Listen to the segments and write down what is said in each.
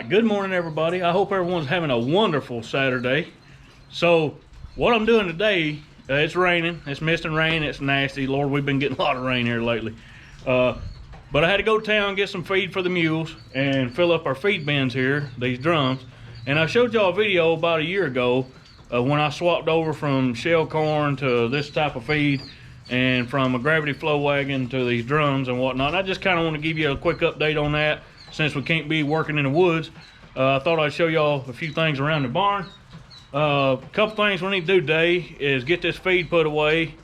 right, good morning everybody. I hope everyone's having a wonderful Saturday. So what I'm doing today, it's raining, it's misting rain, it's nasty. Lord, we've been getting a lot of rain here lately. But I had to go to town, get some feed for the mules and fill up our feed bins here, these drums. And I showed y'all a video about a year ago when I swapped over from shell corn to this type of feed and from a gravity flow wagon to these drums and whatnot. I just kind of want to give you a quick update on that since we can't be working in the woods. I thought I'd show y'all a few things around the barn. A couple things we need to do today is get this feed put away.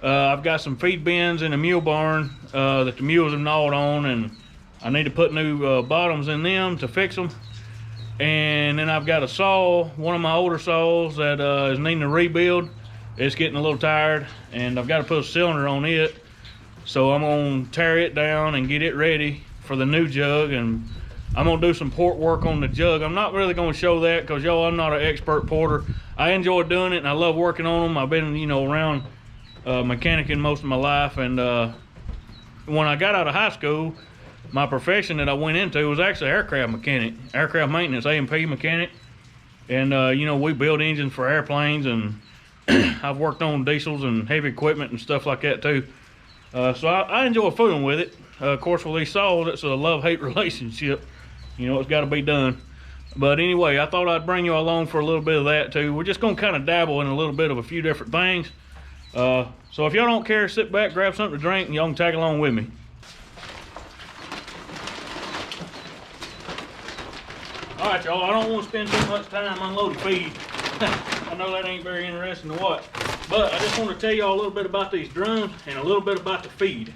I've got some feed bins in the mule barn that the mules have gnawed on, and I need to put new bottoms in them to fix them. And then I've got a saw, one of my older saws that is needing to rebuild. It's getting a little tired, and I've got to put a cylinder on it. So I'm gonna tear it down and get it ready for the new jug, and I'm gonna do some port work on the jug. I'm not really gonna show that because y'all, I'm not an expert porter. I enjoy doing it and I love working on them. I've been, around mechanicking most of my life, and when I got out of high school, my profession that I went into was actually aircraft mechanic, aircraft maintenance, A&P mechanic. And we build engines for airplanes, and I've worked on diesels and heavy equipment and stuff like that too. So I enjoy fooling with it. Of course, with these saws, it's a love-hate relationship. It's got to be done. But anyway, I thought I'd bring you along for a little bit of that too. We're just going to kind of dabble in a little bit of a few different things. So if y'all don't care, sit back, grab something to drink, and y'all can tag along with me. All right, y'all, I don't want to spend too much time unloading feed. I know that ain't very interesting to watch, but I just want to tell y'all a little bit about these drums and a little bit about the feed.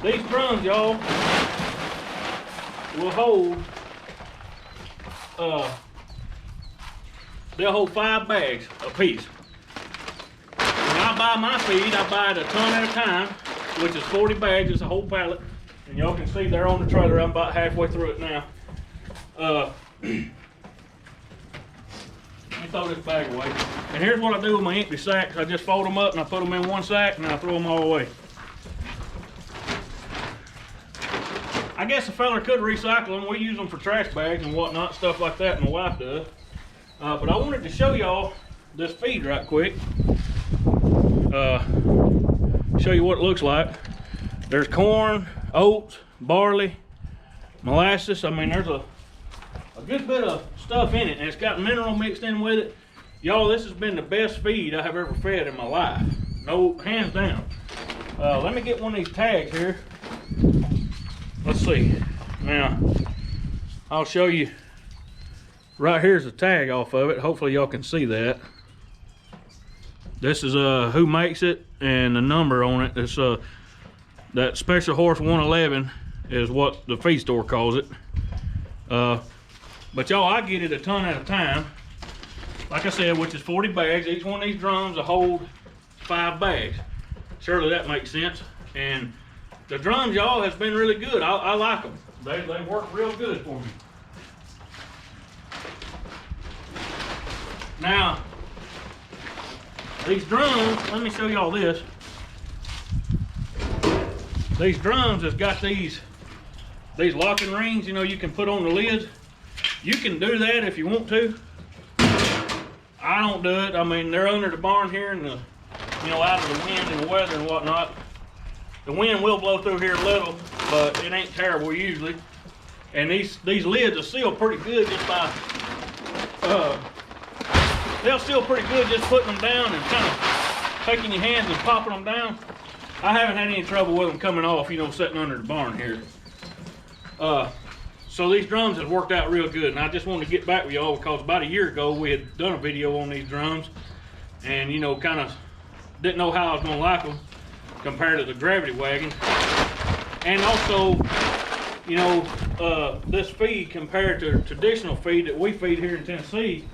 These drums, y'all, will hold, they'll hold 5 bags a piece. When I buy my feed, I buy it a ton at a time, which is 40 bags, it's a whole pallet. And y'all can see they're on the trailer. I'm about halfway through it now. Let me throw this bag away. And here's what I do with my empty sacks. I just fold them up and I put them in one sack and then I throw them all away. I guess a fella could recycle them. We use them for trash bags and whatnot, stuff like that, and my wife does. But I wanted to show y'all this feed right quick. Show you what it looks like. There's corn, oats, barley, molasses. I mean, there's a good bit of stuff in it, and it's got mineral mixed in with it. Y'all, this has been the best feed I have ever fed in my life. No, hands down. Let me get one of these tags here. Let's see. Now, I'll show you. Right here's the tag off of it. Hopefully y'all can see that. This is who makes it and the number on it. It's that Special Horse 111 is what the feed store calls it. But y'all, I get it a ton at a time. Like I said, which is 40 bags. Each one of these drums will hold 5 bags. Surely that makes sense. And the drums, y'all, has been really good. I like them. They work real good for me. Now, these drums, let me show y'all this. These drums has got these locking rings, you can put on the lids. You can do that if you want to. I don't do it. I mean, they're under the barn here and out of the wind and the weather and whatnot. The wind will blow through here a little, but it ain't terrible usually. And these lids are sealed pretty good just by, they'll seal pretty good just putting them down and kind of taking your hands and popping them down. I haven't had any trouble with them coming off, sitting under the barn here. So these drums have worked out real good, and I just wanted to get back with y'all because about a year ago we had done a video on these drums, and kind of didn't know how I was gonna like them compared to the gravity wagon, and also, this feed compared to traditional feed that we feed here in Tennessee.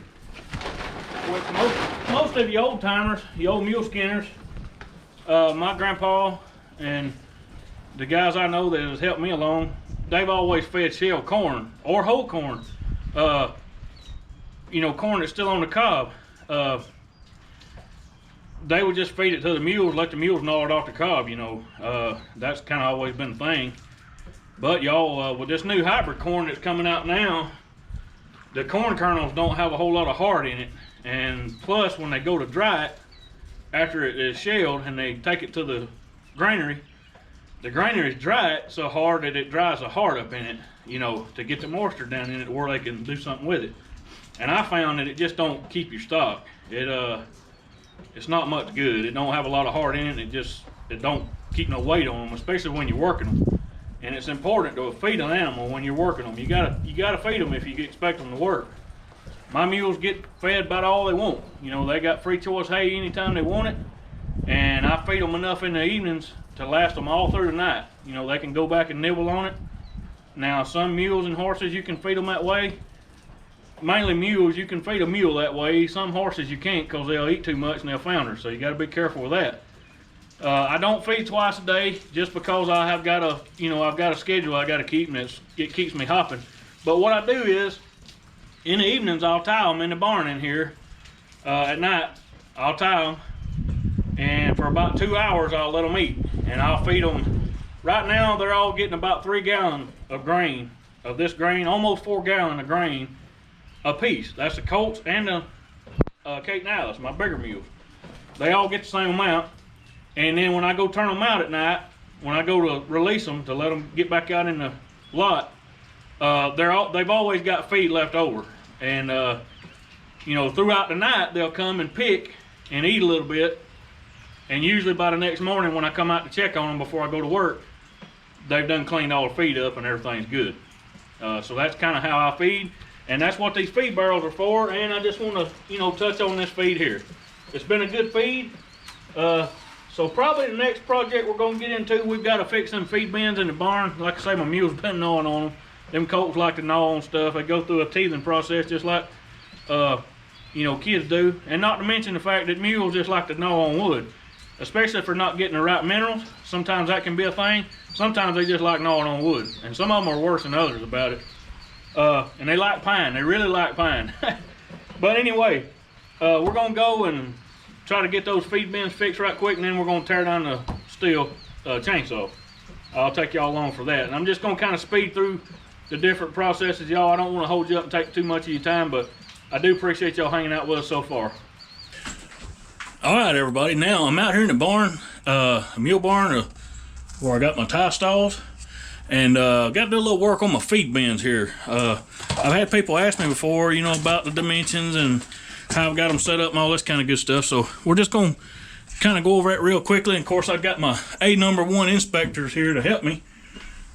Which most of you old timers, you old mule skinners. My grandpa and the guys I know that has helped me along, they've always fed shell corn or whole corn. Corn that's still on the cob. They would just feed it to the mules, let the mules gnaw it off the cob, That's kind of always been the thing. But y'all, with this new hybrid corn that's coming out now, the corn kernels don't have a whole lot of heart in it. And plus, when they go to dry it, after it is shelled and they take it to the granaries dry it so hard that it dries the heart up in it, you know, to get the moisture down in it where they can do something with it. And I found that it just don't keep your stock. It's not much good. It don't have a lot of heart in it. It don't keep no weight on them, especially when you're working them. And it's important to feed an animal when you're working them. You gotta feed them if you expect them to work. My mules get fed about all they want. You know, they got free choice hay anytime they want it, and I feed them enough in the evenings to last them all through the night. You know, they can go back and nibble on it. Now, some mules and horses you can feed them that way. Mainly mules, you can feed a mule that way. Some horses you can't because they'll eat too much and they'll founder. So you got to be careful with that. I don't feed twice a day just because I have got a schedule I got to keep, and it keeps me hopping. But what I do is, in the evenings, I'll tie them in the barn in here. At night, I'll tie them, and for about 2 hours, I'll let them eat, and I'll feed them. Right now, they're all getting about 3 gallons of grain, of this grain, almost 4 gallons of grain a piece. That's the colts and the Cape Nile, my bigger mules. They all get the same amount, and then when I go turn them out at night, when I go to release them to let them get back out in the lot, they've always got feed left over, and you know, throughout the night they'll come and pick and eat a little bit, and usually by the next morning when I come out to check on them before I go to work, they've done cleaned all the feed up and everything's good. So that's kind of how I feed, and that's what these feed barrels are for. And I just want to, you know, touch on this feed here. It's been a good feed. So probably the next project we're going to get into, we've got to fix them feed bins in the barn. Like I say, my mule's been gnawing on them. Them colts like to gnaw on stuff. They go through a teething process just like, you know, kids do. And not to mention the fact that mules just like to gnaw on wood, especially if they're not getting the right minerals. Sometimes that can be a thing. Sometimes they just like gnawing on wood. And some of them are worse than others about it. And they like pine. They really like pine. But anyway, we're going to go and try to get those feed bins fixed right quick, and then we're going to tear down the steel chainsaw. I'll take y'all along for that. And I'm just going to kind of speed through the different processes, y'all. I don't want to hold you up and take too much of your time, but I do appreciate y'all hanging out with us so far. All right, everybody. Now I'm out here in the barn, a mule barn, where I got my tie stalls, and got to do a little work on my feed bins here. I've had people ask me before, you know, about the dimensions and how I've got them set up and all this kind of good stuff. So we're just going to kind of go over it real quickly. And of course, I've got my #1 inspectors here to help me.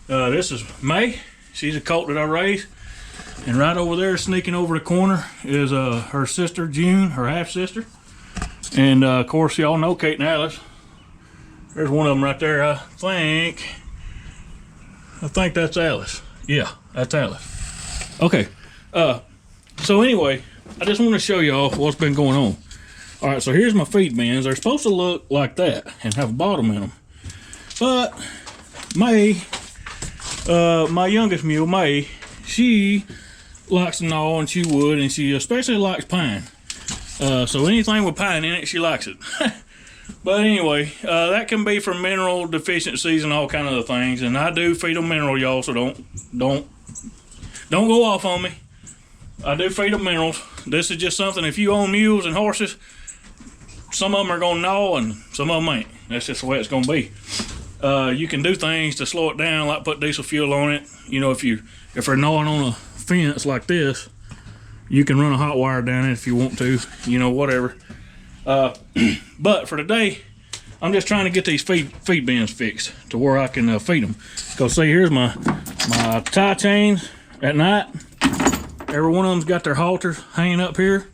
This is May. She's a colt that I raised. And right over there, sneaking over the corner, is her sister, June, her half-sister. And of course, y'all know Kate and Alice. There's one of them right there, I think that's Alice. Yeah, that's Alice. Okay, so anyway, I just want to show y'all what's been going on. All right, so here's my feed bins. They're supposed to look like that and have a bottom in them. But May, my youngest mule, May, she likes to gnaw and chew wood, and she especially likes pine. So anything with pine in it, she likes it. But anyway, that can be from mineral deficiencies and all kind of other things. And I do feed them mineral, y'all, so don't go off on me. I do feed them minerals. This is just something, if you own mules and horses, some of them are going to gnaw and some of them ain't. That's just the way it's going to be. You can do things to slow it down, like put diesel fuel on it. You know, if they're gnawing on a fence like this, you can run a hot wire down it if you want to, you know, whatever. But for today, I'm just trying to get these feed bins fixed to where I can feed them. Because see, here's my tie chains at night. Every one of them's got their halters hanging up here.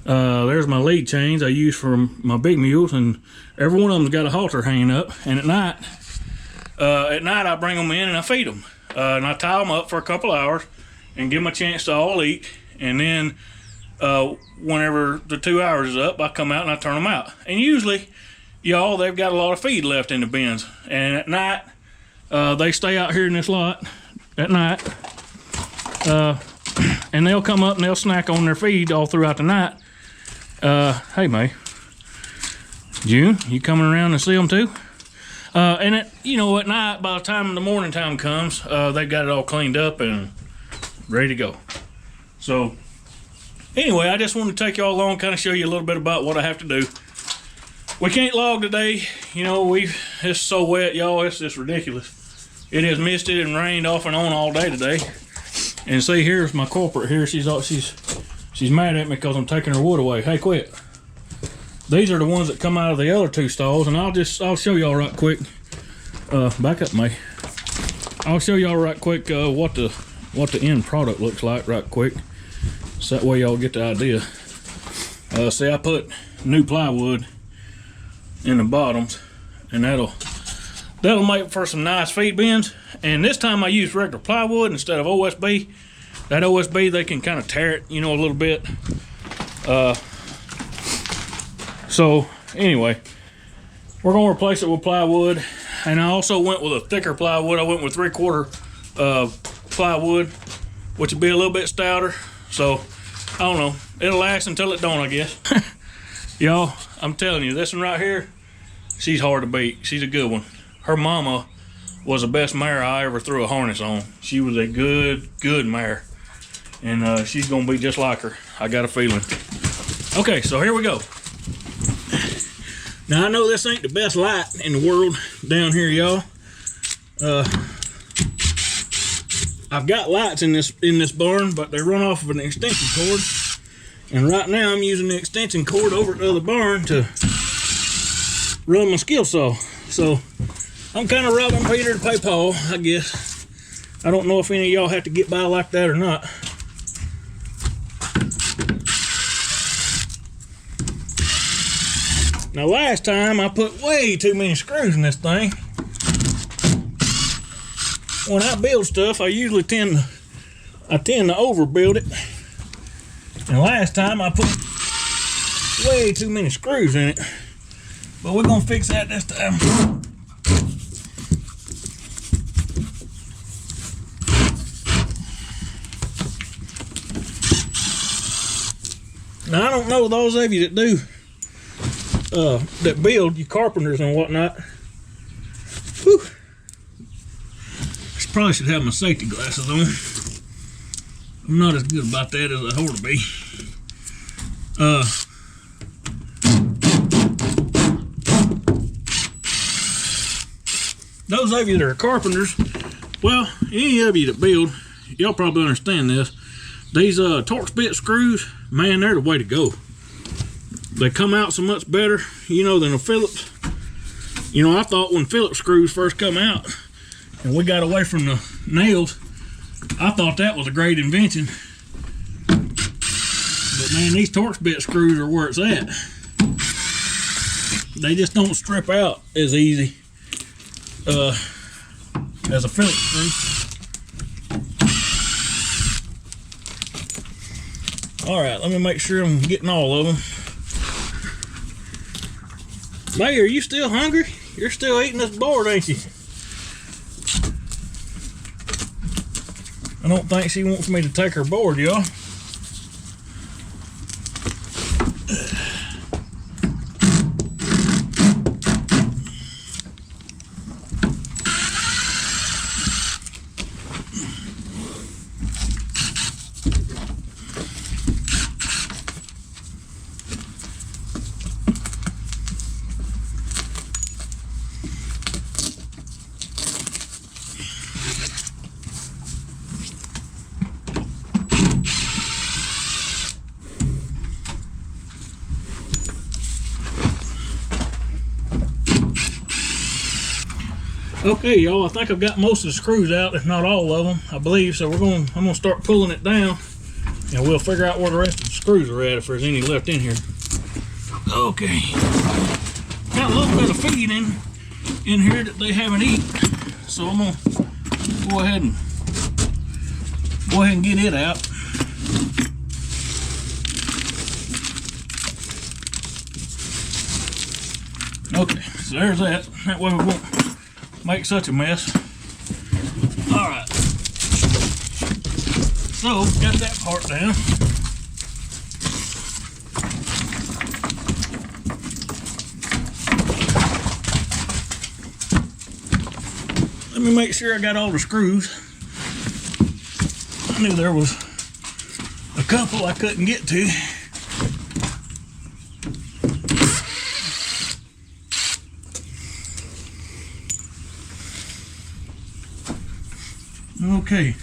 There's my lead chains I use for my big mules, and every one of them's got a halter hanging up. And at night I bring them in and I feed them. And I tie them up for a couple hours and give them a chance to all eat. And then whenever the 2 hours is up, I come out and I turn them out. And usually, y'all, they've got a lot of feed left in the bins. And at night, they stay out here in this lot at night. And they'll come up and they'll snack on their feed all throughout the night. Hey, May. June, you coming around to see them too? And it, you know, at night, by the time the morning time comes, they've got it all cleaned up and ready to go. So anyway, I just want to take y'all along, kind of show you a little bit about what I have to do. We can't log today. You know, it's so wet, y'all. It's just ridiculous. It has misted and rained off and on all day today. And see, here's my culprit here. She's mad at me because I'm taking her wood away. Hey, quit. These are the ones that come out of the other two stalls, and I'll show y'all right quick. Back up, May. I'll show y'all right quick what the end product looks like right quick. So that way y'all get the idea. See, I put new plywood in the bottoms, and that'll make for some nice feed bins. And this time I used regular plywood instead of OSB. That OSB, they can kind of tear it, you know, a little bit. So anyway, we're gonna replace it with plywood. And I also went with a thicker plywood. I went with 3/4 plywood, which would be a little bit stouter. So I don't know, it'll last until it don't, I guess. Y'all, I'm telling you, this one right here, she's hard to beat. She's a good one. Her mama was the best mare I ever threw a harness on. She was a good mare. And she's gonna be just like her. I got a feeling. Okay, so here we go. Now I know this ain't the best light in the world down here, y'all. I've got lights in this barn, but they run off of an extension cord. And right now I'm using the extension cord over at the other barn to run my skill saw. So I'm kind of robbing Peter to pay Paul, I guess. I don't know if any of y'all have to get by like that or not. Now last time I put way too many screws in this thing. When I build stuff, I usually tend to overbuild it. And last time I put way too many screws in it. But we're gonna fix that this time. Now I don't know those of you that do that build, you carpenters and whatnot. Whew. I probably should have my safety glasses on. I'm not as good about that as I ought to be. Those of you that are carpenters, well, any of you that build, y'all probably understand this. These Torx bit screws, man, they're the way to go. They come out so much better, you know, than a Phillips. You know, I thought when Phillips screws first come out and we got away from the nails, I thought that was a great invention. But man, these Torx bit screws are where it's at. They just don't strip out as easy as a Phillips screw. All right, let me make sure I'm getting all of them. May, are you still hungry? You're still eating this board, ain't you? I don't think she wants me to take her board, y'all. Okay, y'all, I think I've got most of the screws out, if not all of them, I believe. So I'm gonna start pulling it down, and we'll figure out where the rest of the screws are at, if there's any left in here. Okay, got a little bit of feed in here that they haven't eaten, so I'm gonna go ahead and get it out. Okay, so there's that. That way we won't make such a mess. All right, so got that part down. Let me make sure I got all the screws. I knew there was a couple I couldn't get to. Okay.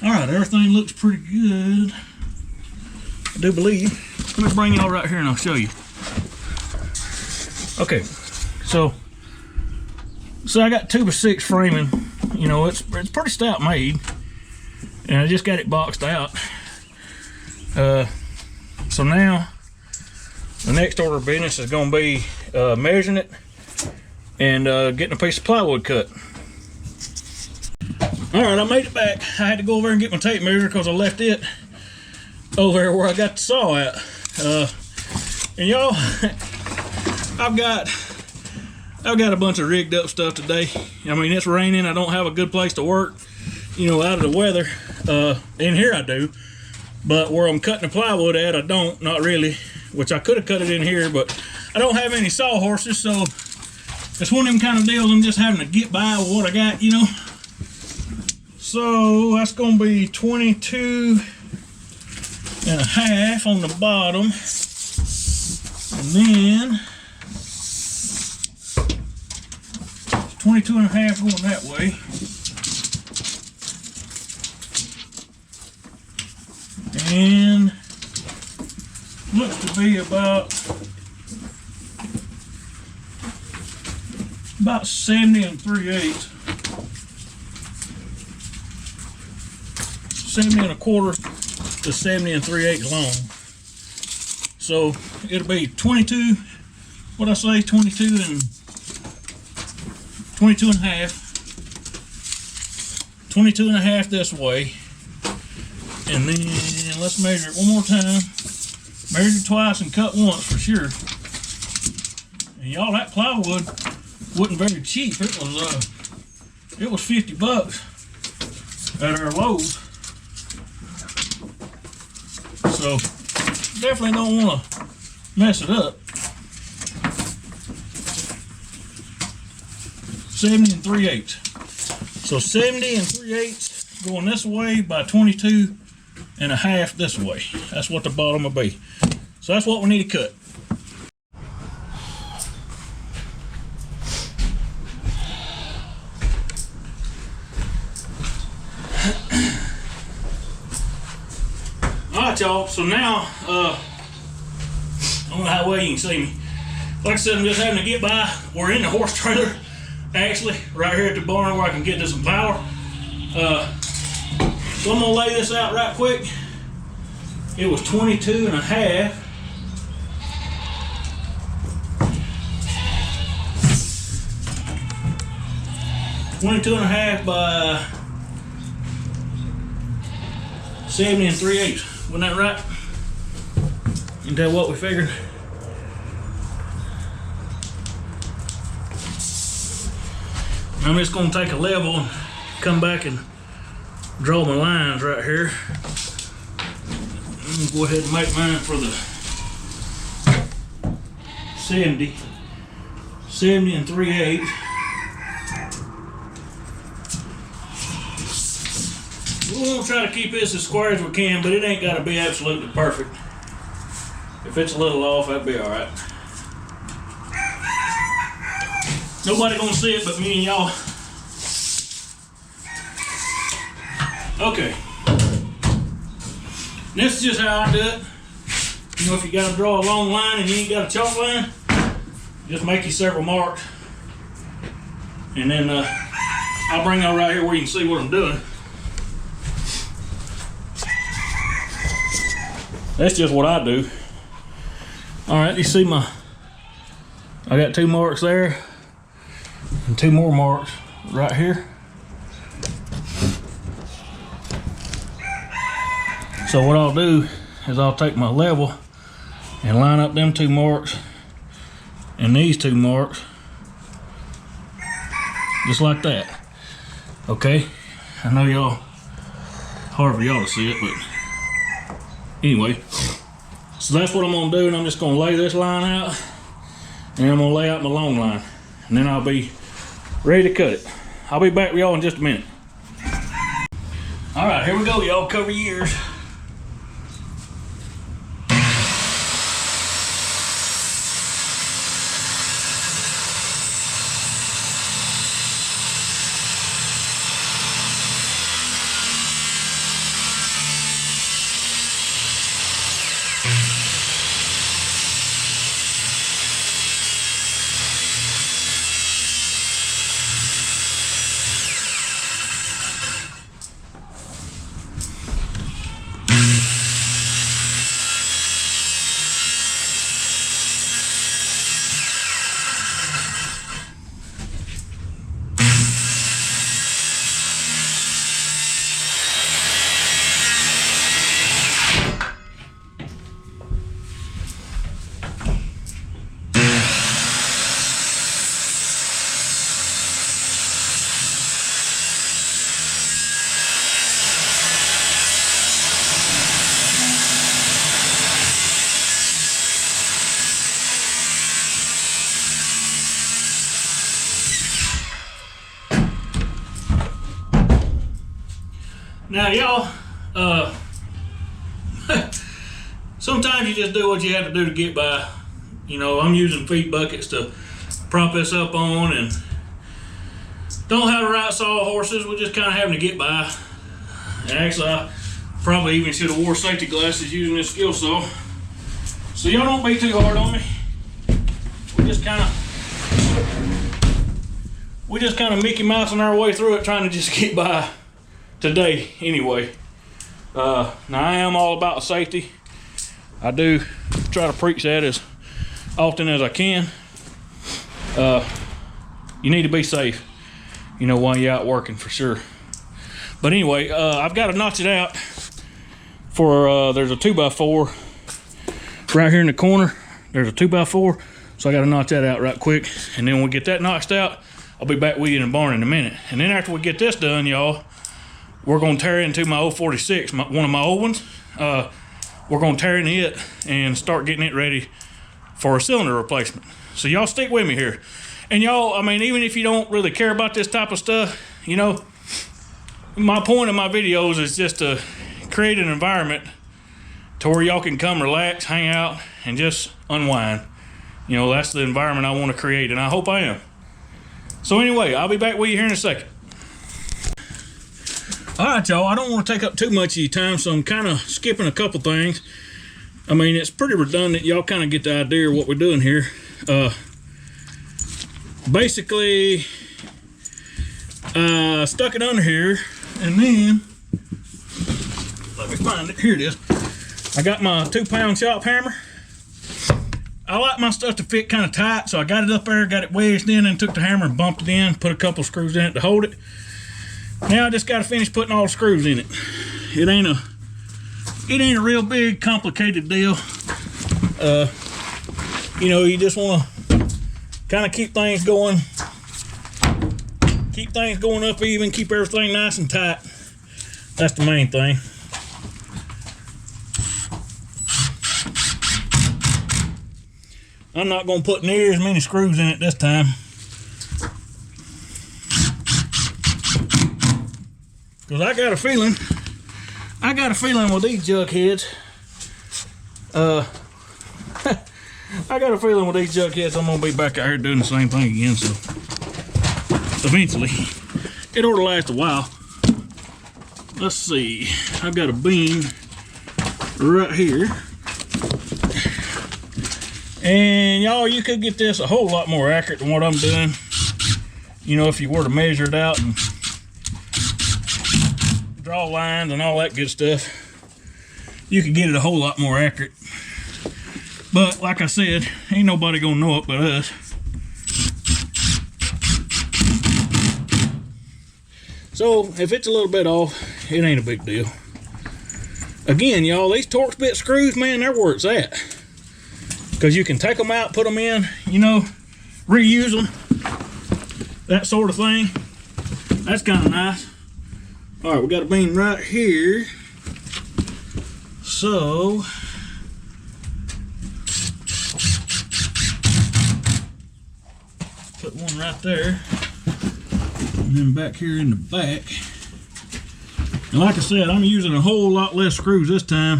All right, everything looks pretty good, I do believe. Let me bring y'all right here and I'll show you. Okay, so I got 2x6 framing. You know, it's pretty stout made, and I just got it boxed out. So now the next order of business is going to be measuring it and getting a piece of plywood cut. All right, I made it back. I had to go over and get my tape measure because I left it over there where I got the saw at. And y'all, I've got a bunch of rigged up stuff today. I mean, it's raining. I don't have a good place to work, you know, out of the weather. In here I do, but where I'm cutting the plywood at, I don't, not really, which I could have cut it in here, but I don't have any saw horses, so it's one of them kind of deals I'm just having to get by with what I got, you know. So that's gonna be 22.5 on the bottom, and then 22.5 going that way. And looks to be about 70 3/8. 70 1/4 to 70 3/8 long. So it'll be 22, what I say, 22.5. 22.5 this way. And then let's measure it one more time. Measure it twice and cut once for sure. And y'all, that plywood wasn't very cheap. It was $50 at our Lowe's. So definitely don't want to mess it up. 70 3/8. So 70 3/8 going this way by 22.5 this way. That's what the bottom will be. So that's what we need to cut. Alright y'all, so now I don't know how well you can see me. Like I said, I'm just having to get by. We're in the horse trailer, actually, right here at the barn where I can get to some power. So I'm gonna lay this out right quick. It was 22.5. by 70 3/8. Wasn't that right? Isn't that what we figured? I'm just gonna take a level and come back and draw my lines right here. I'm gonna go ahead and make mine for the 70 3/8. We're gonna try to keep this as square as we can, but it ain't gotta be absolutely perfect. If it's a little off, that'd be all right. Nobody gonna see it but me and y'all. Okay. This is just how I do it. You know, if you gotta draw a long line and you ain't got a chalk line, just make you several marks. And then I'll bring y'all right here where you can see what I'm doing. That's just what I do. All right, you see I got 2 marks there and 2 more marks right here. So what I'll do is I'll take my level and line up them 2 marks and these 2 marks just like that. Okay, I know y'all, hard for y'all to see it, but anyway, so that's what I'm gonna do, and I'm just gonna lay this line out, and I'm gonna lay out my long line. and then I'll be ready to cut it. I'll be back with y'all in just a minute. All right, here we go, y'all. Cover your ears. Now, y'all, sometimes you just do what you have to do to get by. You know, I'm using feed buckets to prop this up on, and don't have the right sawhorses. We're just kind of having to get by. And actually, I probably even should have wore safety glasses using this skill saw. So y'all don't be too hard on me. We just kind of Mickey Mousing our way through it, trying to just get by today anyway. Now I am all about safety. I do try to preach that as often as I can. You need to be safe, you know, while you're out working, for sure. But anyway, I've got to notch it out for there's a 2x4 right here in the corner. There's a 2x4, so I got to notch that out right quick, and then when we get that notched out, I'll be back with you in the barn in a minute. And then after we get this done, y'all, we're going to tear into my 046, one of my old ones. We're going to tear into it and start getting it ready for a cylinder replacement. So y'all stick with me here. And y'all, I mean, even if you don't really care about this type of stuff, you know, my point of my videos is just to create an environment to where y'all can come relax, hang out, and just unwind. You know, that's the environment I want to create, and I hope I am. So anyway, I'll be back with you here in a second. All right, y'all, I don't want to take up too much of your time, so I'm kind of skipping a couple things. I mean, it's pretty redundant. Y'all kind of get the idea of what we're doing here. Basically, stuck it under here, and then, let me find it. Here it is. I got my 2-pound shop hammer. I like my stuff to fit kind of tight, so I got it up there, got it wedged in, and took the hammer and bumped it in, put a couple screws in it to hold it. Now I just got to finish putting all the screws in it. It ain't a real big complicated deal. You know, you just want to kind of keep things going up even, keep everything nice and tight. That's the main thing. I'm not going to put near as many screws in it this time, because I got a feeling with these jug heads, I'm going to be back out here doing the same thing again, so eventually it ought to last a while. Let's see, I've got a beam right here, and y'all, you could get this a whole lot more accurate than what I'm doing. You know, if you were to measure it out and draw lines and all that good stuff, you could get it a whole lot more accurate. But like I said, ain't nobody gonna know it but us. So if it's a little bit off, it ain't a big deal. Again, y'all, these Torx bit screws, man, they're where it's at. Because you can take them out, put them in, you know, reuse them, that sort of thing. That's kind of nice. All right, we got a beam right here. So Put one right there. And then back here in the back. And like I said, I'm using a whole lot less screws this time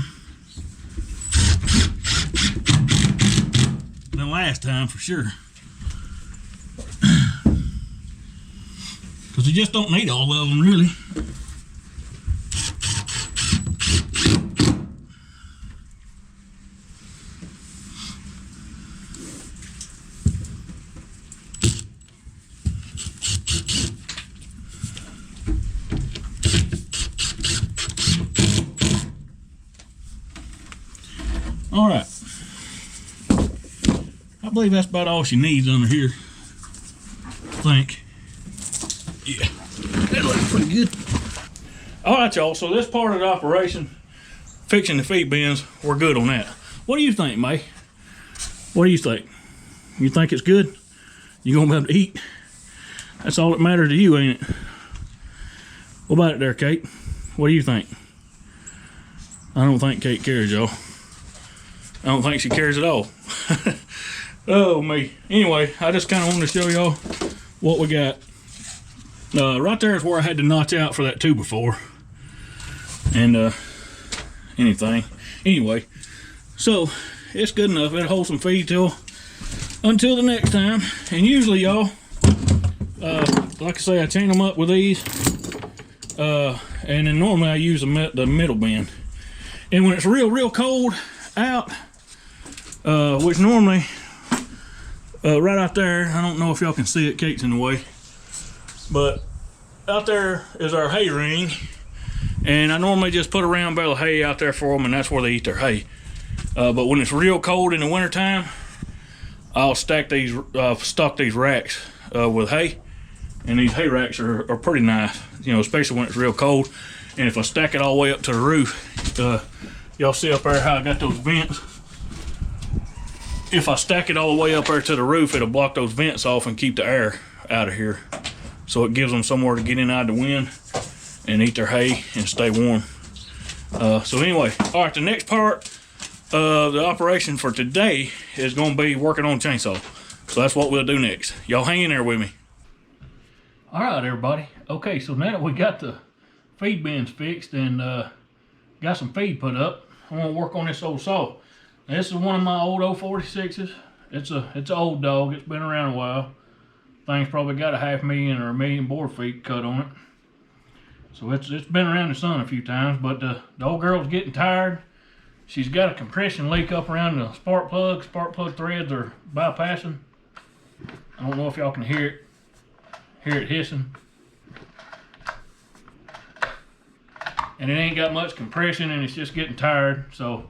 than last time for sure. Because you just don't need all of them really. All right, I believe that's about all she needs under here, I think. Yeah, that looks pretty good. All right, y'all, so this part of the operation, fixing the feed bins, we're good on that. What do you think, May? What do you think? You think it's good? You gonna be able to eat? That's all that matters to you, ain't it? What about it there, Kate? What do you think? I don't think Kate cares, y'all. I don't think she cares at all. Oh, me. Anyway, I just kind of wanted to show y'all what we got. Right there is where I had to notch out for that 2x4. And anything. Anyway, so it's good enough. It'll hold some feed until the next time. And usually, y'all, like I say, I chain them up with these. And then normally I use the middle bin. And when it's real cold out, which normally right out there, I don't know if y'all can see it, Kate's in the way, but out there is our hay ring, and I normally just put a round bale of hay out there for them, and that's where they eat their hay. But when it's real cold in the wintertime, I'll stock these racks with hay, and these hay racks are pretty nice, you know, especially when it's real cold. And if I stack it all the way up to the roof, y'all see up there how I got those vents? If I stack it all the way up there to the roof, it'll block those vents off and keep the air out of here. So it gives them somewhere to get in out of the wind and eat their hay and stay warm. So anyway, all right, the next part of the operation for today is going to be working on chainsaw. So that's what we'll do next. Y'all hang in there with me. All right, everybody. Okay, so now that we got the feed bins fixed and got some feed put up, I want to work on this old saw. Now, this is one of my old 046s. It's an old dog. It's been around a while. Thing's probably got a 500,000 or 1,000,000 board feet cut on it. So it's been around the sun a few times, but the old girl's getting tired. She's got a compression leak up around the spark plug. Spark plug threads are bypassing. I don't know if y'all can hear it hissing. And it ain't got much compression, and it's just getting tired. So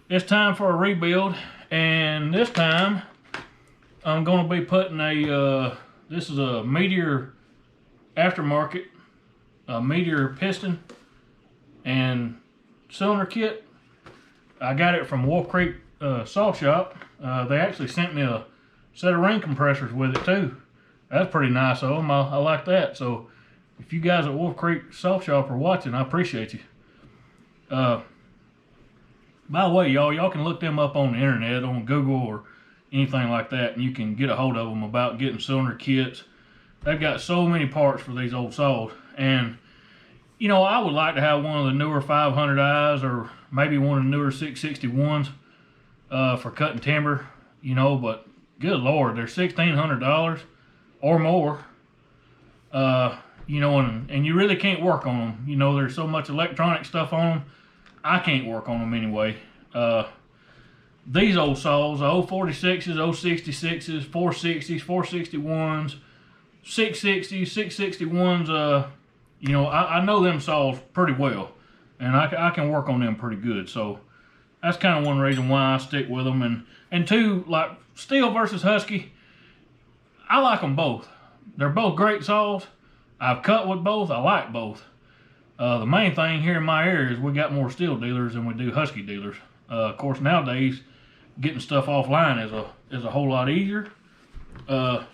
it's time for a rebuild, and this time I'm going to be putting this is a Meteor aftermarket, a Meteor piston and cylinder kit. I got it from Wolf Creek Saw Shop. They actually sent me a set of ring compressors with it too. That's pretty nice of them. I like that. So if you guys at Wolf Creek Saw Shop are watching, I appreciate you. By the way, y'all can look them up on the internet, on Google or anything like that, and you can get a hold of them about getting cylinder kits. They've got so many parts for these old saws. And, you know, I would like to have one of the newer 500Is or maybe one of the newer 661s for cutting timber, you know, but good Lord, they're $1,600 or more. You know, and you really can't work on them. You know, there's so much electronic stuff on them. I can't work on them anyway. These old saws, 046s, 066s, 460s, 461s, 660s, 661s, you know, I know them saws pretty well, and I can work on them pretty good. So that's kind of one reason why I stick with them. And two, like Steel versus Husky, I like them both. They're both great saws. I've cut with both. I like both. The main thing here in my area is we got more Steel dealers than we do Husky dealers. Of course, nowadays, getting stuff offline is a whole lot easier. So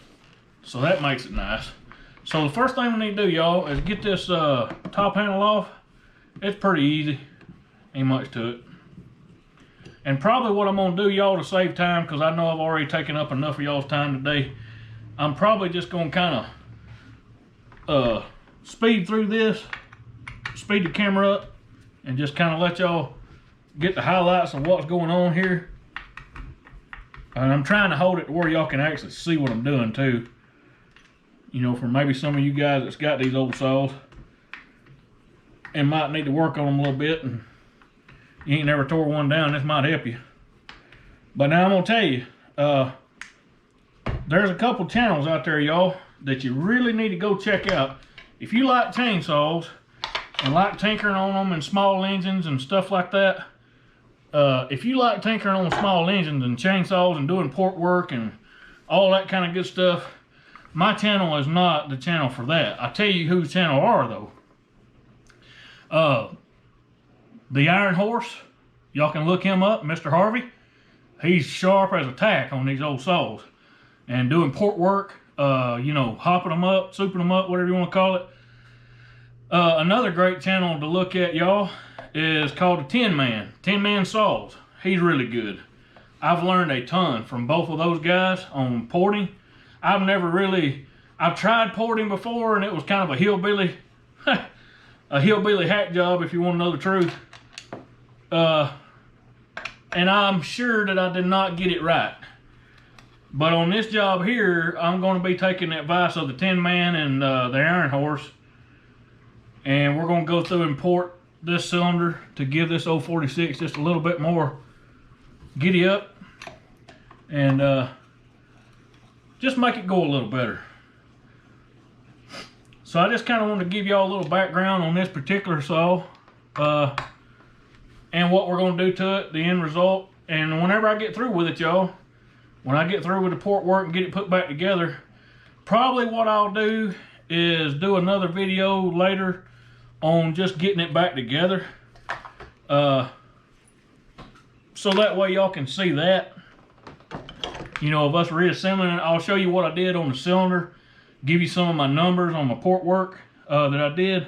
that makes it nice. So the first thing we need to do, y'all, is get this top handle off. It's pretty easy. Ain't much to it. And probably what I'm going to do, y'all, to save time, because I know I've already taken up enough of y'all's time today, I'm probably just gonna kind of speed through this, speed the camera up, and just kind of let y'all get the highlights of what's going on here. And I'm trying to hold it to where y'all can actually see what I'm doing too. You know, for maybe some of you guys that's got these old saws and might need to work on them a little bit, and you ain't never tore one down, this might help you. But now I'm gonna tell you, there's a couple channels out there, y'all, that you really need to go check out. If you like chainsaws and like tinkering on them and small engines and stuff like that, if you like tinkering on small engines and chainsaws and doing port work and all that kind of good stuff, my channel is not the channel for that. I tell you whose channel are though. The Iron Horse, y'all can look him up, Mr. Harvey. He's sharp as a tack on these old saws and doing port work, you know, hopping them up, souping them up, whatever you want to call it. Another great channel to look at, y'all, is called the Tin Man Saws. He's really good. I've learned a ton from both of those guys on porting. I've tried porting before, and it was kind of a hillbilly, a hillbilly hack job, if you want to know the truth. And I'm sure that I did not get it right. But on this job here, I'm going to be taking the advice of the Tin Man and the Iron Horse, and we're going to go through and port this cylinder to give this 046 just a little bit more giddy up, and just make it go a little better. So I just kind of want to give y'all a little background on this particular saw, and what we're going to do to it, the end result. And whenever I get through with it, y'all, when I get through with the port work and get it put back together, probably what I'll do is do another video later on just getting it back together, so that way y'all can see that, you know, of us reassembling it. I'll show you what I did on the cylinder, give you some of my numbers on my port work that I did.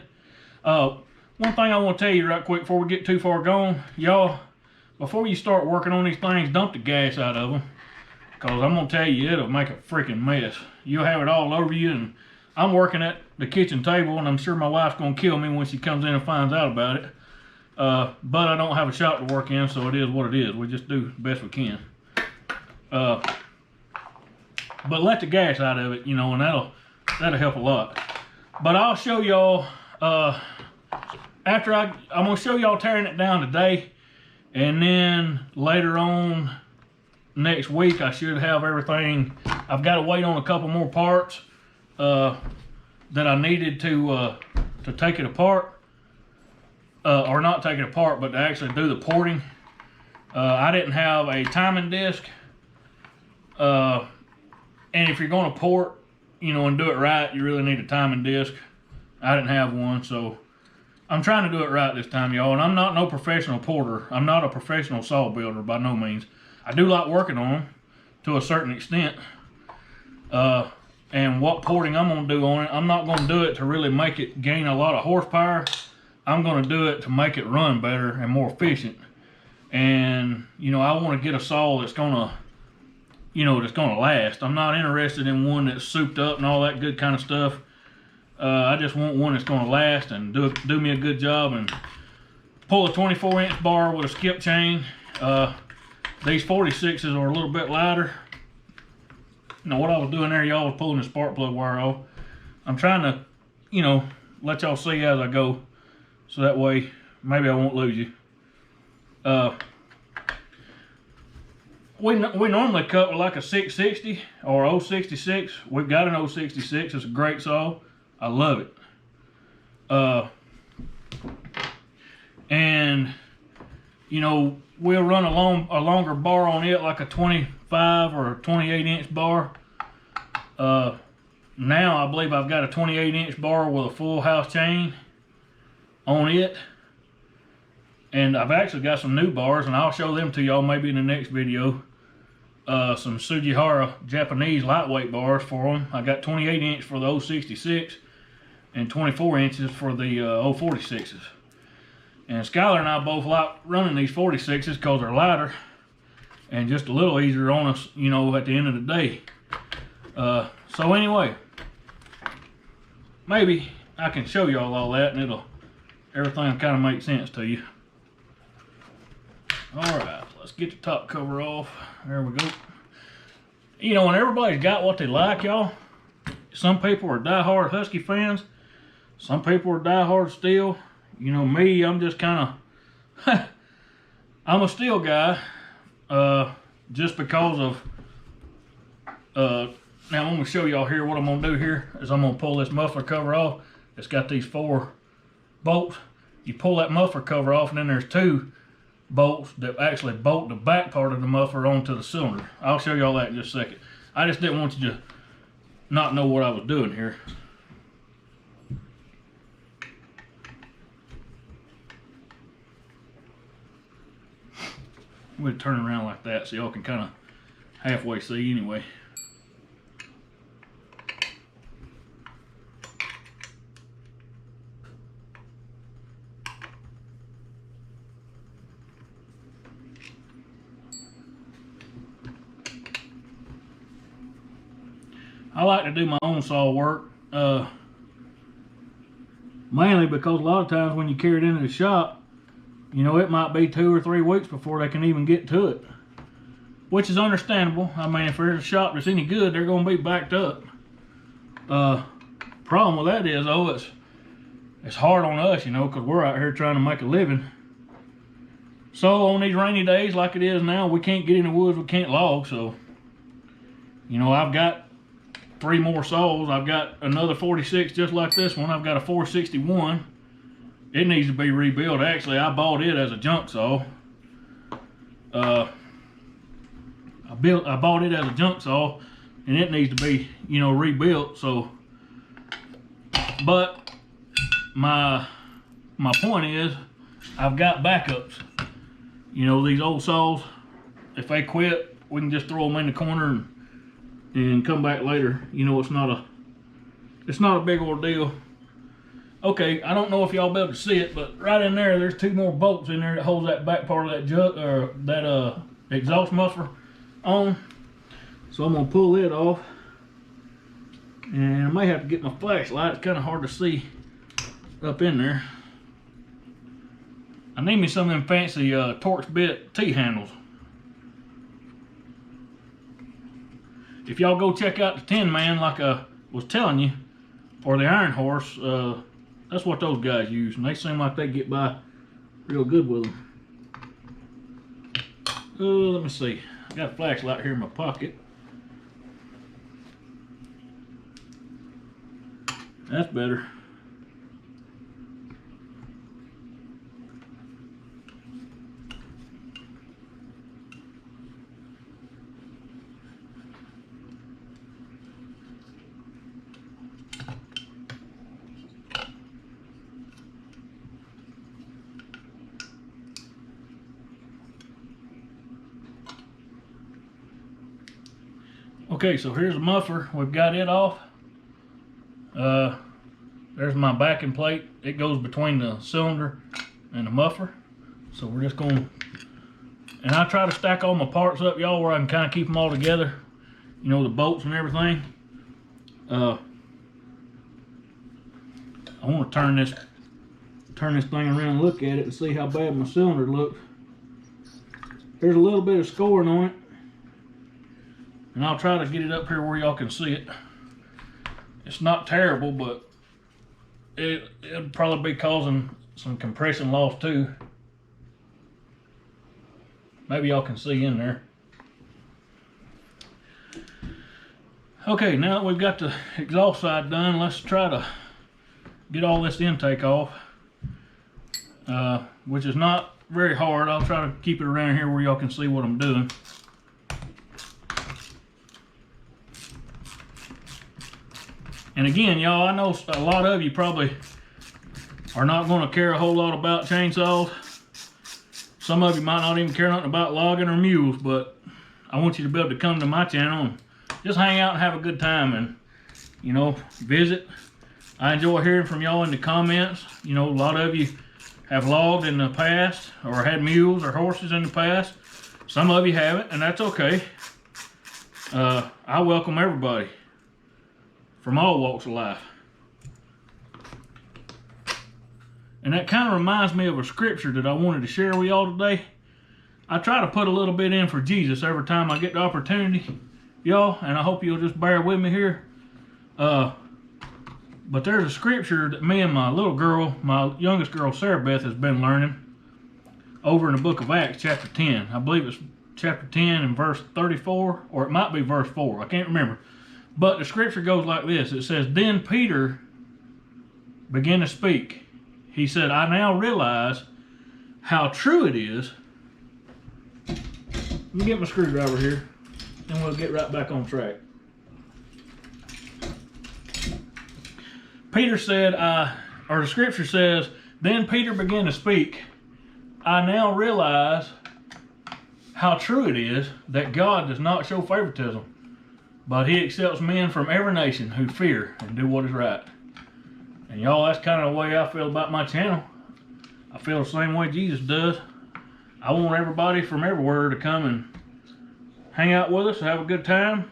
One thing I want to tell you right quick before we get too far gone, y'all, before you start working on these things, dump the gas out of them, because I'm going to tell you, it'll make a freaking mess. You'll have it all over you, and I'm working at the kitchen table, and I'm sure my wife's going to kill me when she comes in and finds out about it. But I don't have a shop to work in, so it is what it is. We just do the best we can. But let the gas out of it, you know, and that'll help a lot. But I'll show y'all, after I'm going to show y'all tearing it down today, and then later on next week I should have everything. I've got to wait on a couple more parts that I needed to take it apart, or not take it apart, but to actually do the porting. I didn't have a timing disc, and if you're going to port, you know, and do it right, you really need a timing disc. I didn't have one, so I'm trying to do it right this time, y'all. And I'm not no professional porter. I'm not a professional saw builder by no means. I do like working on them to a certain extent. And what porting I'm going to do on it, I'm not going to do it to really make it gain a lot of horsepower. I'm going to do it to make it run better and more efficient. And, you know, I want to get a saw that's going to, you know, that's going to last. I'm not interested in one that's souped up and all that good kind of stuff. I just want one that's going to last and do me a good job and pull a 24-inch bar with a skip chain. These 46s are a little bit lighter. You know, what I was doing there, y'all, was pulling the spark plug wire off. I'm trying to, you know, let y'all see as I go, so that way maybe I won't lose you. We normally cut with like a 660 or 066. We've got an 066. It's a great saw. I love it. And you know, we'll run a longer bar on it, like a 25 or a 28-inch bar. Now I believe I've got a 28-inch bar with a full house chain on it. And I've actually got some new bars, and I'll show them to y'all maybe in the next video. Some Sugihara Japanese lightweight bars for them. I got 28-inch for the 066 and 24 inches for the 046s. And Skylar and I both like running these 46s because they're lighter and just a little easier on us, you know, at the end of the day. So anyway, maybe I can show y'all all that and everything will kind of make sense to you. Alright, let's get the top cover off. There we go. You know, when everybody's got what they like, y'all, some people are diehard Husky fans, some people are diehard Steel. You know me, I'm just kind of, I'm a Steel guy, just because of, now I'm going to show y'all here what I'm going to do here is I'm going to pull this muffler cover off. It's got these 4 bolts. You pull that muffler cover off and then there's 2 bolts that actually bolt the back part of the muffler onto the cylinder. I'll show y'all that in just a second. I just didn't want you to not know what I was doing here. We'll turn around like that so y'all can kind of halfway see anyway. I like to do my own saw work, mainly because a lot of times when you carry it into the shop, you know, it might be 2 or 3 weeks before they can even get to it, which is understandable. I mean, if there's a shop that's any good, they're going to be backed up. Problem with that is, though, it's hard on us, you know, because we're out here trying to make a living. So on these rainy days like it is now, we can't get in the woods, we can't log, so, you know, I've got 3 more saws. I've got another 46 just like this one. I've got a 461. It needs to be rebuilt. Actually, I bought it as a junk saw. I bought it as a junk saw, and it needs to be, you know, rebuilt. So, but my point is, I've got backups. You know, these old saws, if they quit, we can just throw them in the corner and come back later. You know, it's not a big ordeal. Okay, I don't know if y'all be able to see it, but right in there, there's 2 more bolts in there that holds that back part of that jug or that exhaust muffler on. So I'm gonna pull it off, and I may have to get my flashlight. It's kind of hard to see up in there. I need me some of them fancy Torx bit T-handles. If y'all go check out the Tin Man, like I was telling you, or the Iron Horse, that's what those guys use, and they seem like they get by real good with them. Let me see. I got a flashlight here in my pocket. That's better. Okay, so here's the muffler. We've got it off. There's my backing plate. It goes between the cylinder and the muffler. So we're just going, and I try to stack all my parts up, y'all, where I can kind of keep them all together. You know, the bolts and everything. I want to turn this thing around and look at it and see how bad my cylinder looks. There's a little bit of scoring on it. And I'll try to get it up here where y'all can see it. It's not terrible, but it'll probably be causing some compression loss too. Maybe y'all can see in there. Okay, now that we've got the exhaust side done, let's try to get all this intake off, which is not very hard. I'll try to keep it around here where y'all can see what I'm doing. And again, y'all, I know a lot of you probably are not going to care a whole lot about chainsaws. Some of you might not even care nothing about logging or mules, but I want you to be able to come to my channel and just hang out and have a good time and, you know, visit. I enjoy hearing from y'all in the comments. You know, a lot of you have logged in the past or had mules or horses in the past. Some of you haven't, and that's okay. I welcome everybody. from all walks of life. And that kind of reminds me of a scripture that I wanted to share with y'all today. I try to put a little bit in for Jesus every time I get the opportunity, y'all, and I hope you'll just bear with me here. But there's a scripture that me and my little girl, my youngest girl, Sarah Beth, has been learning over in the book of Acts, chapter 10. I believe it's chapter 10 and verse 34, or it might be verse 4. I can't remember. But the scripture goes like this. It says, "Then Peter began to speak. He said, I now realize how true it is." Let me get my screwdriver here, and we'll get right back on track. Peter said, or the scripture says, "Then Peter began to speak. I now realize how true it is that God does not show favoritism, but he accepts men from every nation who fear and do what is right." And y'all, that's kind of the way I feel about my channel. I feel the same way Jesus does. I want everybody from everywhere to come and hang out with us, have a good time.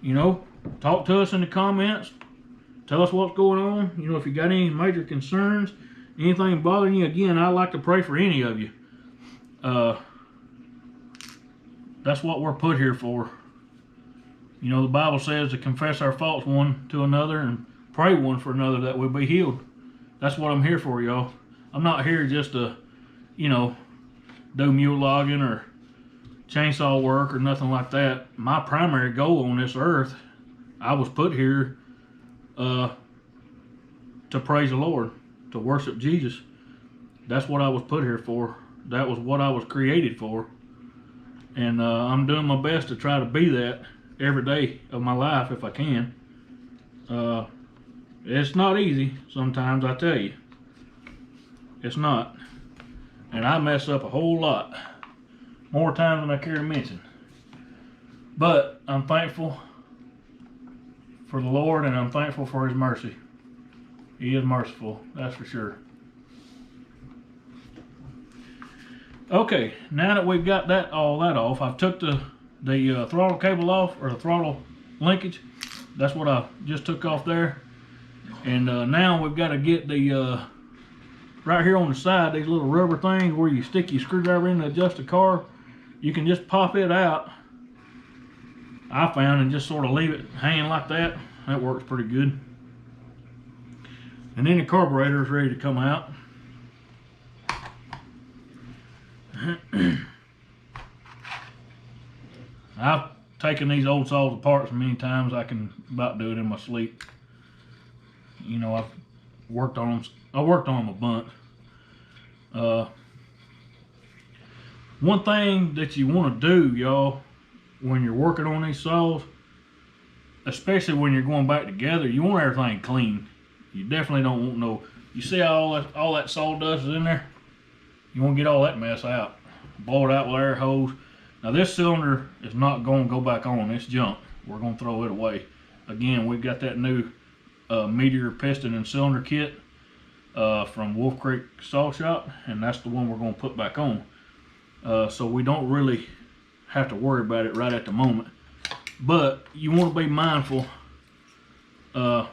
You know, talk to us in the comments. Tell us what's going on. You know, if you got any major concerns, anything bothering you, again, I like to pray for any of you. That's what we're put here for. You know, the Bible says to confess our faults one to another and pray one for another that we'll be healed. That's what I'm here for, y'all. I'm not here just to, you know, do mule logging or chainsaw work or nothing like that. My primary goal on this earth, I was put here to praise the Lord, to worship Jesus. That's what I was put here for. That was what I was created for. And I'm doing my best to try to be that every day of my life if I can. It's not easy sometimes, I tell you. It's not. And I mess up a whole lot. More times than I care to mention. But I'm thankful for the Lord, and I'm thankful for his mercy. He is merciful, that's for sure. Okay, now that we've got all that off, I've took the throttle cable off, or the throttle linkage. That's what I just took off there. And now we've got to get the right here on the side, these little rubber things where you stick your screwdriver in to adjust the car. You can just pop it out, I found, and just sort of leave it hanging like that. That works pretty good. And then the carburetor is ready to come out. I've taken these old saws apart so many times I can about do it in my sleep. You know, I've worked on them. I worked on them a bunch. One thing that you want to do, y'all, when you're working on these saws, especially when you're going back together, you want everything clean. You definitely don't want no. You see all that sawdust is in there? You want to get all that mess out. Blow it out with air hose. Now this cylinder is not going to go back on. It's junk. We're going to throw it away. Again, we've got that new Meteor piston and cylinder kit from Wolf Creek Saw Shop, and that's the one we're going to put back on. So we don't really have to worry about it right at the moment. But you want to be mindful. That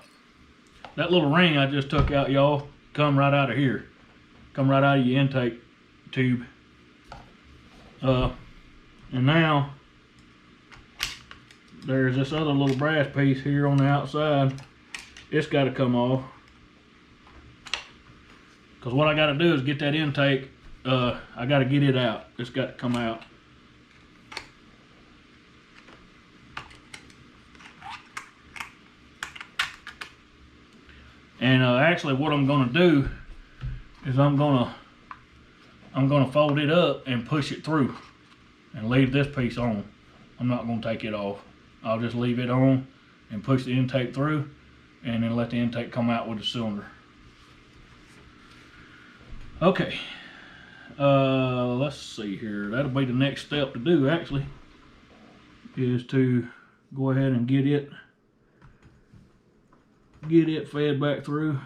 little ring I just took out, y'all, come right out of here. Come right out of your intake tube. And now there's this other little brass piece here on the outside. It's got to come off, because what I got to do is get that intake. I got to get it out. It's got to come out. And actually, what I'm going to do is I'm going to fold it up and push it through, and leave this piece on. I'm not going to take it off. I'll just leave it on and push the intake through, and then let the intake come out with the cylinder. Okay, let's see here. That'll be the next step to do, actually, is to go ahead and get it fed back through.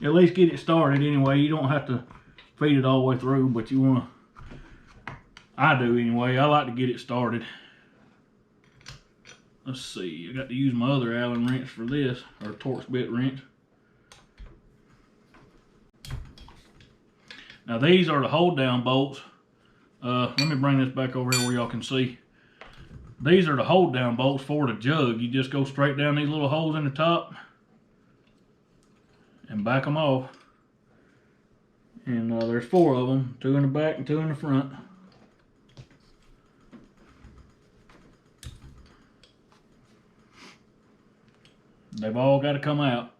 At least get it started anyway. You don't have to feed it all the way through, but you want to, I do anyway. I like to get it started. let's see, I got to use my other Allen wrench for this, or Torx bit wrench. Now these are the hold down bolts. Let me bring this back over here where y'all can see. These are the hold down bolts for the jug. You just go straight down these little holes in the top and back them off. And there's 4 of them, 2 in the back and 2 in the front. They've all got to come out.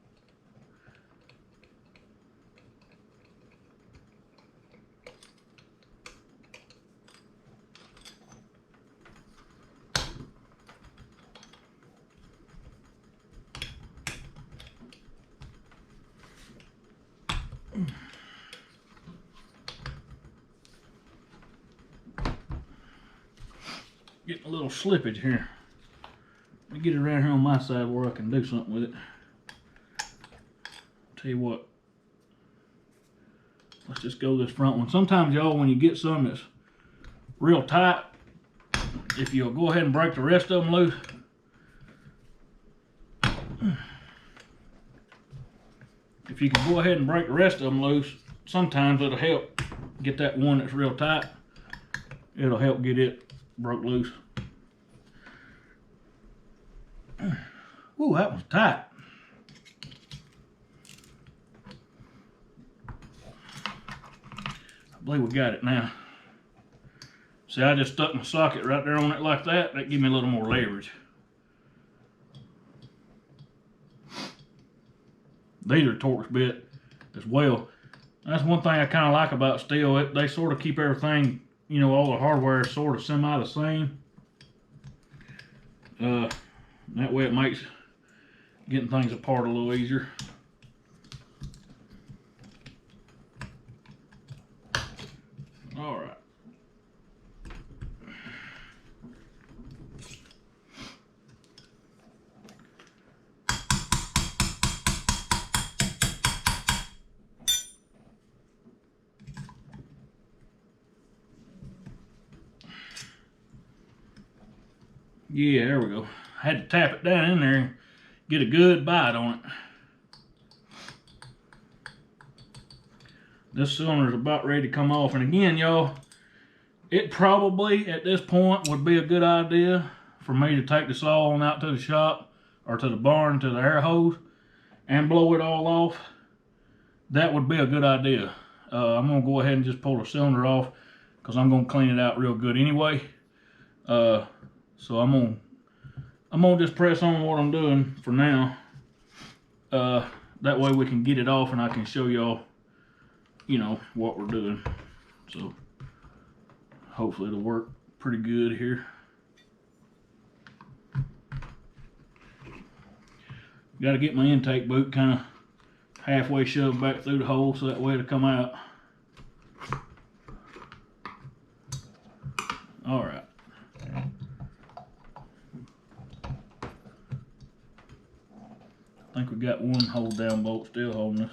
Getting a little slippage here. Let me get it around here on my side where I can do something with it. Tell you what, let's just go this front one. Sometimes y'all, when you get some that's real tight, if you'll go ahead and break the rest of them loose, if you can go ahead and break the rest of them loose, sometimes it'll help get that one that's real tight. It'll help get it broke loose. Ooh, that was tight. I believe we got it now. See, I just stuck my socket right there on it like that. That gives me a little more leverage. These are Torx bit as well. That's one thing I kind of like about steel. They sort of keep everything, you know, all the hardware is sort of semi the same. That way it makes getting things apart a little easier. All right. Yeah, there we go. I had to tap it down in there and get a good bite on it. This cylinder is about ready to come off. And again, y'all, it probably at this point would be a good idea for me to take the saw on out to the shop or to the barn to the air hose and blow it all off. That would be a good idea. I'm gonna go ahead and just pull the cylinder off because I'm gonna clean it out real good anyway. So I'm gonna just press on what I'm doing for now. That way we can get it off and I can show y'all, you know, what we're doing. So hopefully it'll work pretty good here. Got to get my intake boot kind of halfway shoved back through the hole so that way it'll come out. All right. I think we got one hold down bolt still holding us.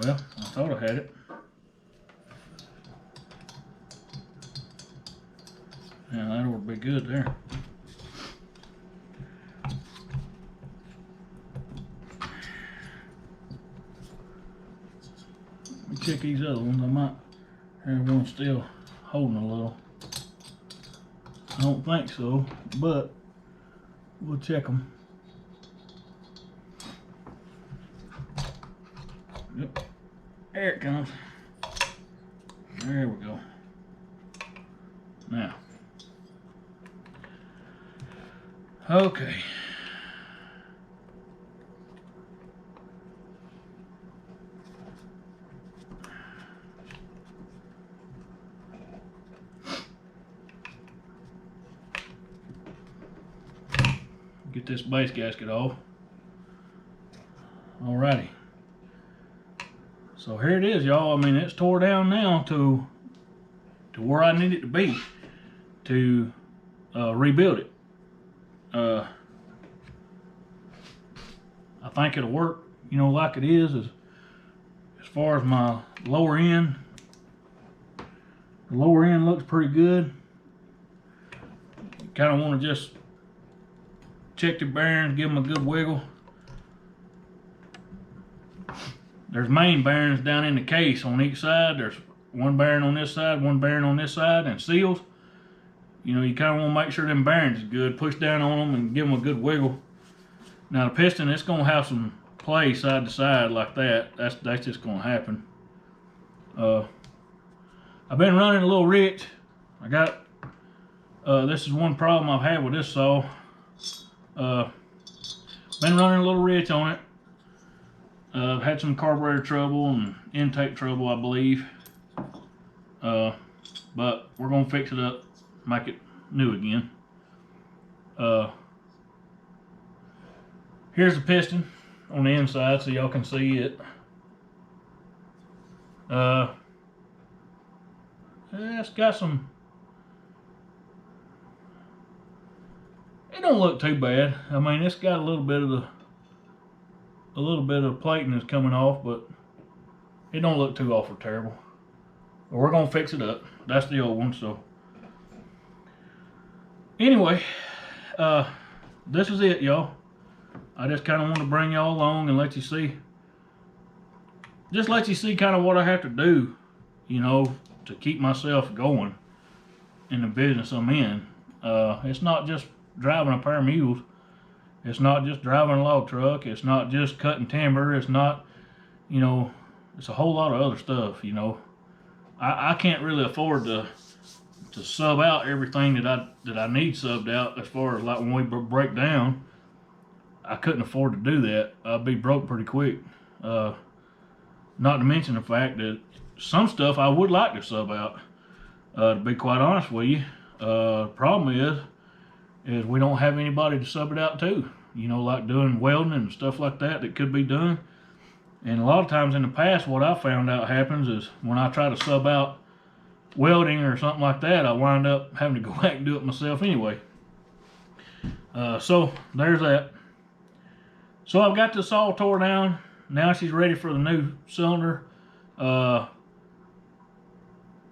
Well, I thought I had it. Yeah, that ought to be good there. Let me check these other ones. I might have one still holding a little. I don't think so, but we'll check them. Yep. There it comes. There we go. Now. Okay. Get this base gasket off. Alrighty. So here it is, y'all. I mean, it's tore down now to where I need it to be to rebuild it. I think it'll work, you know, like it is as far as my lower end, the lower end looks pretty good. You kind of want to just check the bearings, give them a good wiggle. There's main bearings down in the case on each side. There's one bearing on this side, one bearing on this side, and seals. You know, you kind of want to make sure them bearings are good. Push down on them and give them a good wiggle. Now the piston, it's going to have some play side to side like that. That's just going to happen. I've been running a little rich. I got, this is one problem I've had with this saw. Been running a little rich on it. I've had some carburetor trouble and intake trouble, I believe. But we're gonna fix it up, make it new again. Here's the piston on the inside so y'all can see it. It's got some, it don't look too bad. I mean, it's got a little bit of plating that's coming off, but it don't look too awful terrible. But we're gonna fix it up. That's the old one, so. Anyway, this is it, y'all. I just kind of want to bring y'all along and let you see, just let you see kind of what I have to do, you know, to keep myself going in the business I'm in. It's not just driving a pair of mules. It's not just driving a log truck. It's not just cutting timber. It's not, you know, it's a whole lot of other stuff, you know. I can't really afford to sub out everything that I need subbed out, as far as like when we break down. I couldn't afford to do that. I'd be broke pretty quick. Not to mention the fact that some stuff I would like to sub out. To be quite honest with you, the problem is we don't have anybody to sub it out to. You know, like doing welding and stuff like that could be done. And a lot of times in the past, what I found out happens is when I try to sub out welding or something like that, I wind up having to go back and do it myself anyway. So there's that. So I've got this all tore down. Now she's ready for the new cylinder.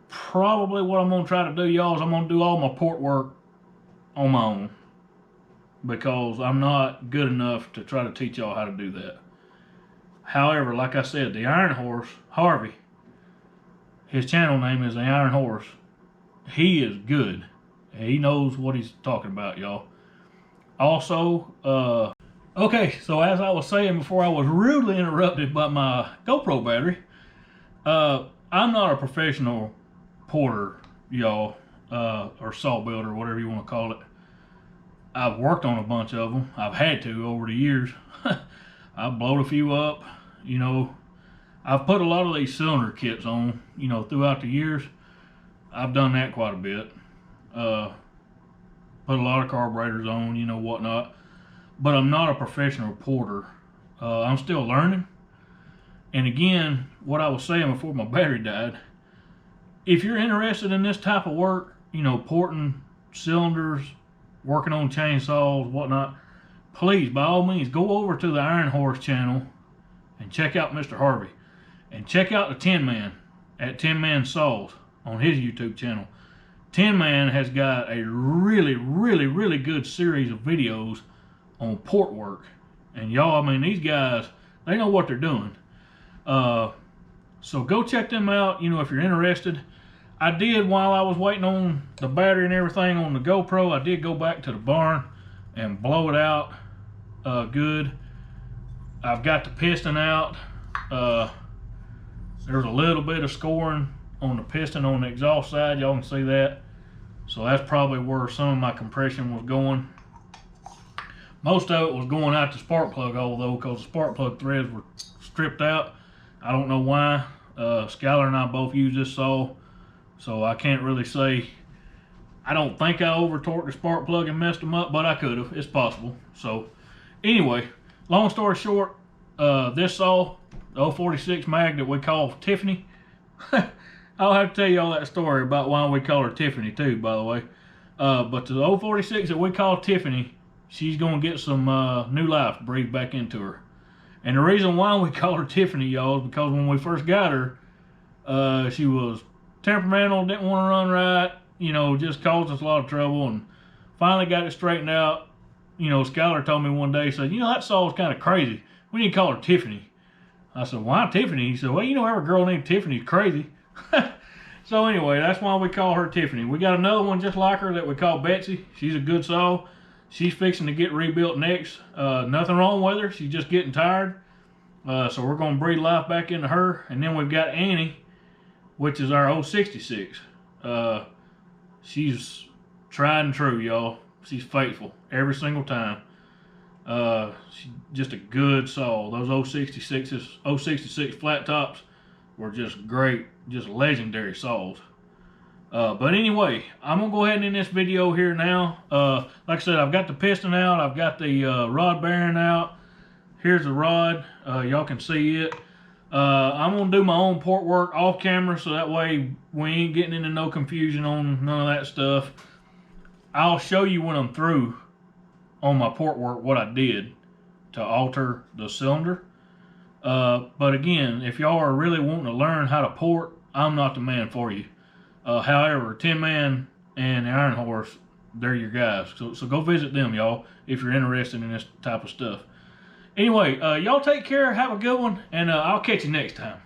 Probably what I'm going to try to do, y'all, is I'm going to do all my port work on my own, because I'm not good enough to try to teach y'all how to do that. However, like I said, the Iron Horse, Harvey, his channel name is the Iron Horse. He is good. He knows what he's talking about, y'all. Also, okay, so as I was saying before I was rudely interrupted by my GoPro battery, I'm not a professional porter, y'all, or saw builder, whatever you want to call it. I've worked on a bunch of them. I've had to over the years. I've blown a few up, you know. I've put a lot of these cylinder kits on, you know, throughout the years. I've done that quite a bit. Put a lot of carburetors on, you know, whatnot. But I'm not a professional porter. I'm still learning. And again, what I was saying before my battery died, if you're interested in this type of work, you know, porting cylinders, working on chainsaws, whatnot, please, by all means, go over to the Iron Horse channel and check out Mr. Harvey. And check out the Tin Man at Tin Man Saws on his YouTube channel. Tin Man has got a really, really, really good series of videos on port work. And y'all, I mean, these guys, they know what they're doing. So go check them out, you know, if you're interested. I did, while I was waiting on the battery and everything on the GoPro, I did go back to the barn and blow it out good. I've got the piston out. There's a little bit of scoring on the piston on the exhaust side. Y'all can see that. So that's probably where some of my compression was going. Most of it was going out the spark plug hole though, because the spark plug threads were stripped out. I don't know why. Skylar and I both use this saw, so I can't really say. I don't think I over torqued the spark plug and messed them up, but I could have. It's possible. So anyway, long story short, this saw, the 046 mag that we call Tiffany. I'll have to tell y'all that story about why we call her Tiffany too, by the way. But the 046 that we call Tiffany, she's gonna get some new life breathed back into her. And the reason why we call her Tiffany, y'all, is because when we first got her, she was temperamental, didn't want to run right, you know, just caused us a lot of trouble, and finally got it straightened out. You know, Skylar told me one day, he said, you know, that saw's kind of crazy. We need to call her Tiffany. I said, why Tiffany? He said, well, you know, every girl named Tiffany is crazy. So anyway, that's why we call her Tiffany. We got another one just like her that we call Betsy. She's a good saw. She's fixing to get rebuilt next. Nothing wrong with her. She's just getting tired. So we're going to breathe life back into her. And then we've got Annie, which is our 066. She's tried and true, y'all. She's faithful every single time. She's just a good saw. Those 066 flat tops were just great, just legendary saws. But anyway, I'm going to go ahead and end this video here now. Like I said, I've got the piston out. I've got the rod bearing out. Here's the rod. Y'all can see it. I'm going to do my own port work off camera, so that way we ain't getting into no confusion on none of that stuff. I'll show you when I'm through on my port work what I did to alter the cylinder. But again, if y'all are really wanting to learn how to port, I'm not the man for you. However, Tin Man and Iron Horse, they're your guys. So go visit them, y'all, if you're interested in this type of stuff. Anyway, y'all take care, have a good one, and I'll catch you next time.